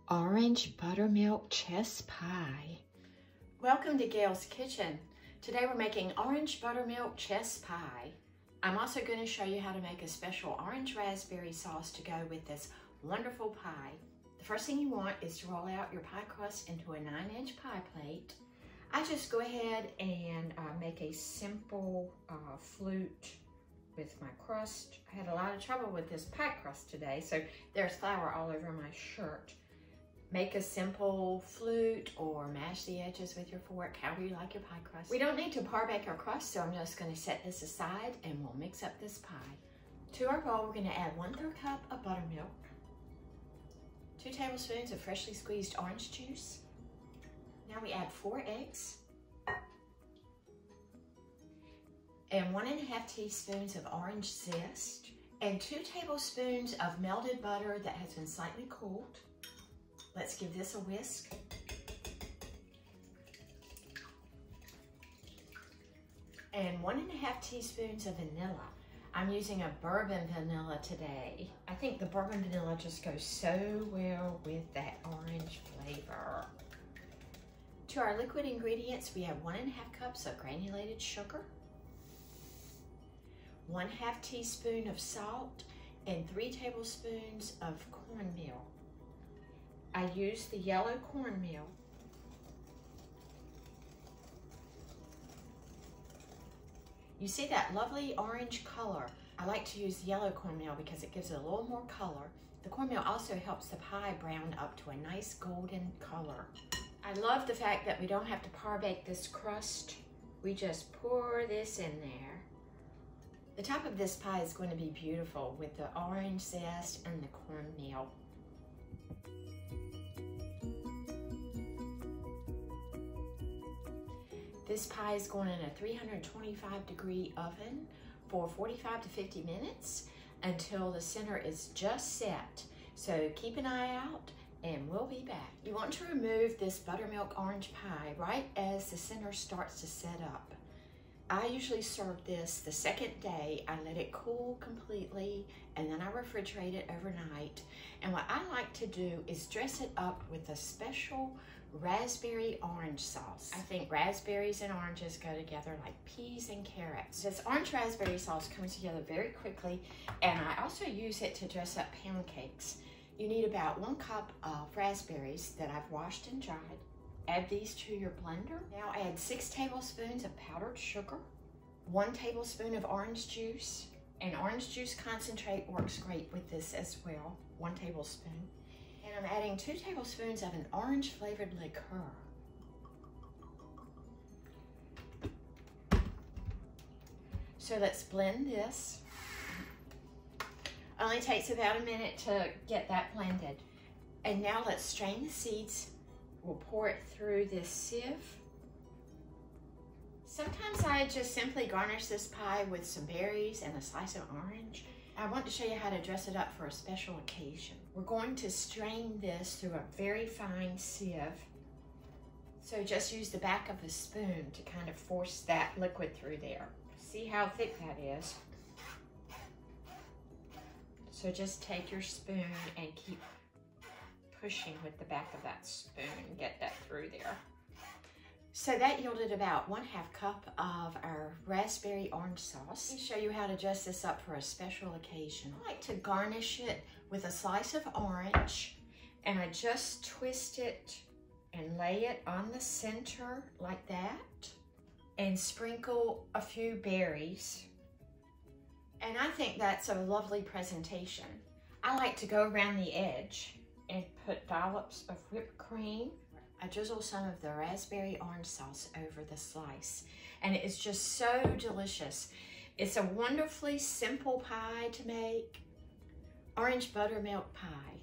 Orange Buttermilk Chess Pie. Welcome to Gail's Kitchen. Today we're making Orange Buttermilk Chess Pie. I'm also going to show you how to make a special orange raspberry sauce to go with this wonderful pie. The first thing you want is to roll out your pie crust into a 9-inch pie plate. I just go ahead and make a simple flute with my crust. I had a lot of trouble with this pie crust today, so there's flour all over my shirt. Make a simple flute or mash the edges with your fork, however you like your pie crust. We don't need to par bake our crust, so I'm just going to set this aside and we'll mix up this pie. To our bowl, we're going to add 1/3 cup of buttermilk, 2 tablespoons of freshly squeezed orange juice. Now we add 4 eggs and 1½ teaspoons of orange zest and 2 tablespoons of melted butter that has been slightly cooled. Let's give this a whisk. And 1½ teaspoons of vanilla. I'm using a bourbon vanilla today. I think the bourbon vanilla just goes so well with that orange flavor. To our liquid ingredients, we have 1½ cups of granulated sugar, 1/2 teaspoon of salt, and 3 tablespoons of cornmeal. I use the yellow cornmeal. You see that lovely orange color? I like to use yellow cornmeal because it gives it a little more color. The cornmeal also helps the pie brown up to a nice golden color. I love the fact that we don't have to par bake this crust. We just pour this in there. The top of this pie is going to be beautiful with the orange zest and the cornmeal. This pie is going in a 325-degree oven for 45 to 50 minutes until the center is just set. So keep an eye out and we'll be back. You want to remove this buttermilk orange pie right as the center starts to set up. I usually serve this the second day. I let it cool completely and then I refrigerate it overnight. And what I like to do is dress it up with a special raspberry orange sauce. I think raspberries and oranges go together like peas and carrots. This orange raspberry sauce comes together very quickly, and I also use it to dress up pound cakes. You need about 1 cup of raspberries that I've washed and dried. Add these to your blender. Now add 6 tablespoons of powdered sugar, 1 tablespoon of orange juice, and orange juice concentrate works great with this as well, 1 tablespoon. And I'm adding 2 tablespoons of an orange flavored liqueur. So let's blend this. Only takes about a minute to get that blended. And now let's strain the seeds. We'll pour it through this sieve. Sometimes I just simply garnish this pie with some berries and a slice of orange. I want to show you how to dress it up for a special occasion. We're going to strain this through a very fine sieve. So just use the back of a spoon to kind of force that liquid through there. See how thick that is? So just take your spoon and keep pushing with the back of that spoon and get that through there. So that yielded about 1/2 cup of our raspberry orange sauce. Let me show you how to dress this up for a special occasion. I like to garnish it with a slice of orange, and I just twist it and lay it on the center like that, and sprinkle a few berries. And I think that's a lovely presentation. I like to go around the edge and put dollops of whipped cream. I drizzle some of the raspberry orange sauce over the slice, and it is just so delicious. It's a wonderfully simple pie to make. Orange buttermilk pie.